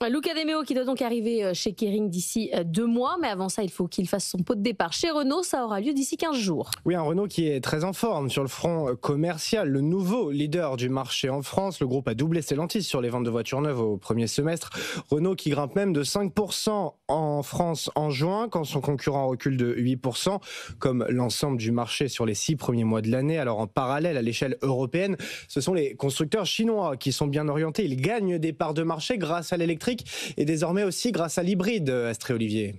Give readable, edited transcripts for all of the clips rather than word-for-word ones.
Luca De Meo qui doit donc arriver chez Kering d'ici 2 mois, mais avant ça, il faut qu'il fasse son pot de départ chez Renault. Ça aura lieu d'ici 15 jours. Oui, un Renault qui est très en forme sur le front commercial. Le nouveau leader du marché en France, le groupe a doublé Stellantis sur les ventes de voitures neuves au premier semestre. Renault qui grimpe même de 5% en France en juin, quand son concurrent recule de 8%, comme l'ensemble du marché sur les 6 premiers mois de l'année. Alors en parallèle, à l'échelle européenne, ce sont les constructeurs chinois qui sont bien orientés. Ils gagnent des parts de marché grâce à l'électrique et désormais aussi grâce à l'hybride, Astrée Olivier.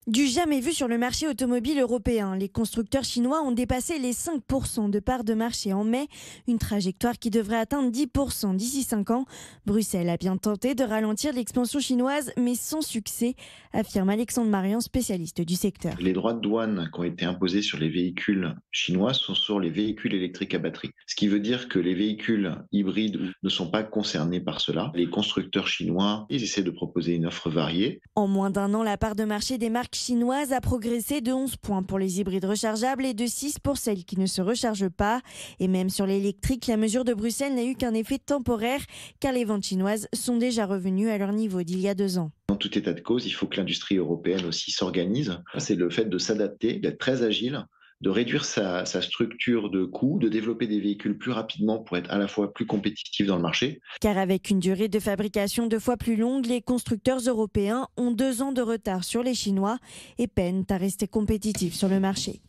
Du jamais vu sur le marché automobile européen. Les constructeurs chinois ont dépassé les 5% de part de marché en mai, une trajectoire qui devrait atteindre 10% d'ici 5 ans. Bruxelles a bien tenté de ralentir l'expansion chinoise, mais sans succès, affirme Alexandre Marian, spécialiste du secteur. Les droits de douane qui ont été imposés sur les véhicules chinois sont sur les véhicules électriques à batterie. Ce qui veut dire que les véhicules hybrides ne sont pas concernés par cela. Les constructeurs chinois, ils essaient de proposer une offre variée. En moins d'1 an, la part de marché des marques chinoise a progressé de 11 points pour les hybrides rechargeables et de 6 pour celles qui ne se rechargent pas. Et même sur l'électrique, la mesure de Bruxelles n'a eu qu'un effet temporaire car les ventes chinoises sont déjà revenues à leur niveau d'il y a 2 ans. En tout état de cause, il faut que l'industrie européenne aussi s'organise. C'est le fait de s'adapter, d'être très agile, de réduire sa structure de coûts, de développer des véhicules plus rapidement pour être à la fois plus compétitif dans le marché. Car avec une durée de fabrication 2 fois plus longue, les constructeurs européens ont 2 ans de retard sur les Chinois et peinent à rester compétitifs sur le marché.